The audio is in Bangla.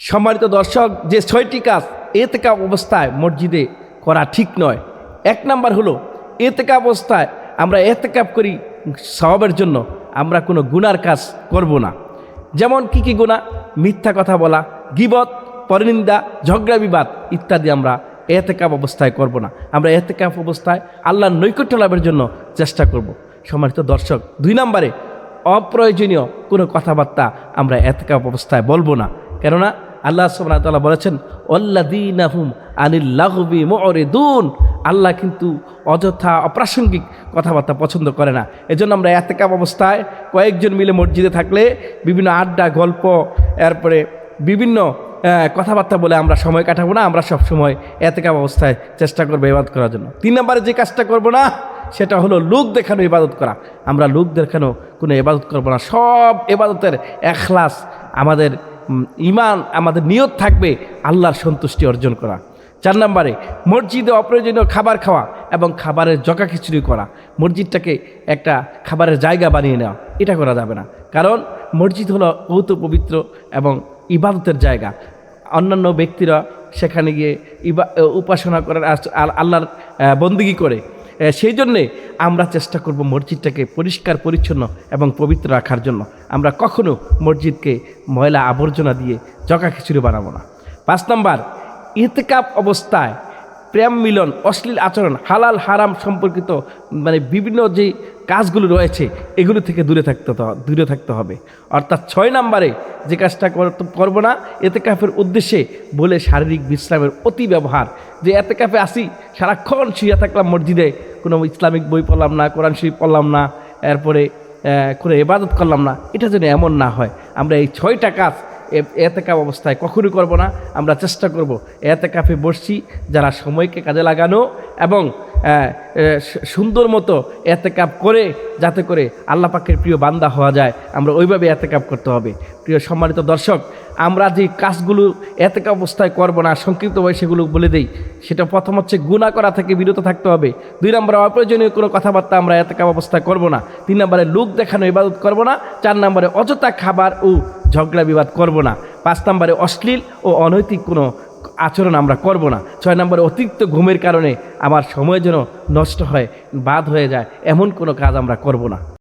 সম্মানিত দর্শক, যে 6টি কাজ এতেকাফ অবস্থায় মসজিদে করা ঠিক নয়। 1 নাম্বার হলো এতেকাফ অবস্থায় আমরা এতেকাফ করি সওয়াবের জন্য, আমরা কোনো গুনার কাজ করব না। যেমন কি কি গুনাহ? মিথ্যা কথা বলা, গীবত, পরনিন্দা, ঝগড়া বিবাদ ইত্যাদি আমরা এতেকাফ অবস্থায় করব না। আমরা এতেকাফ অবস্থায় আল্লাহর নৈকট্য লাভের জন্য চেষ্টা করব। সম্মানিত দর্শক, 2 নম্বরে অপ্রয়োজনীয় কোনো কথাবার্তা আমরা এতেকাফ অবস্থায় বলবো না। কেননা আল্লাহ সুবহানাহু ওয়া তাআলা বলেছেন, আল্লাযীনা হুম আনিল লাগবি মুরিদুন। আল্লাহ কিন্তু অযথা অপ্রাসঙ্গিক কথাবার্তা পছন্দ করে না। এজন্য আমরা এতেকাফ অবস্থায় কয়েকজন মিলে মসজিদে থাকলে বিভিন্ন আড্ডা, গল্প, এরপরে বিভিন্ন কথাবার্তা বলে আমরা সময় কাটাবো না। আমরা সব সময় এতেকাফ অবস্থায় চেষ্টা করবো ইবাদত করার জন্য। 3 নম্বরে যে কাজটা করব না সেটা হলো লোক দেখানো ইবাদত করা। আমরা লোক দেখানো কোনো ইবাদত করব না। সব ইবাদতের ইখলাস, আমাদের ঈমান, আমাদের নিয়ত থাকবে আল্লাহর সন্তুষ্টি অর্জন করা। 4 নম্বরে মসজিদে অপ্রয়োজনীয় খাবার খাওয়া এবং খাবারের জকা খিচুড়ি করা, মসজিদটাকে একটা খাবারের জায়গা বানিয়ে নেওয়া, এটা করা যাবে না। কারণ মসজিদ হলো বহুত পবিত্র এবং ইবাদতের জায়গা। অন্যান্য ব্যক্তিরা সেখানে গিয়ে উপাসনা করার, আল্লাহর বন্দেগী করে। সেই জন্যে আমরা চেষ্টা করব মসজিদটাকে পরিষ্কার পরিচ্ছন্ন এবং পবিত্র রাখার জন্য। আমরা কখনো মসজিদকে ময়লা আবর্জনা দিয়ে জকা খিচুড়ি বানাবো না। 5 নম্বর, ইতিকাফ অবস্থায় প্রেম মিলন, অশ্লীল আচরণ, হালাল হারাম সম্পর্কিত বিভিন্ন যে কাজগুলো রয়েছে এগুলো থেকে দূরে থাকতে হবে। অর্থাৎ 6 নম্বরে যে কাজটা করবো না, ইতিকাফের উদ্দেশ্যে বলে শারীরিক বিশ্রামের অতি ব্যবহার। যে ইতিকাফে আসি, সারাক্ষণ শুয়ে থাকলাম মসজিদে, কোনো ইসলামিক বই পড়লাম না, কোরআন শরীফ পড়লাম না, এরপরে কোনো ইবাদত করলাম না, এটা যেন এমন না হয়। আমরা এই 6টা কাজ এতেকাফ অবস্থায় কখনোই করব না। আমরা চেষ্টা করব এতেকাফে বসছি যারা সময়কে কাজে লাগানো এবং সুন্দর মতো এতেকাফ করে, যাতে করে আল্লাহ পাকের প্রিয় বান্দা হওয়া যায়, আমরা ওইভাবে এতেকাফ করতে হবে। প্রিয় সম্মানিত দর্শক, আমরা যে কাজগুলো এতেকাফ অবস্থায় করব না, সংক্ষিপ্তভাবে সেগুলো বলে দেই। সেটা প্রথম হচ্ছে গুনাহ করা থেকে বিরত থাকতে হবে। 2 নম্বরে অপ্রয়োজনীয় কোনো কথাবার্তা আমরা এতেকাফ অবস্থায় করব না। 3 নম্বরে লোক দেখানো ইবাদত করব না। 4 নম্বরে অযথা খাবার ও ঝগড়া বিবাদ করব না। 5 নম্বরে অশ্লীল ও অনৈতিক কোনো আচরণ আমরা করব না। 6 নম্বরে অতিরিক্ত ঘুমের কারণে আমার সময় যেন নষ্ট হয়, বাদ হয়ে যায়, এমন কোনো কাজ আমরা করব না।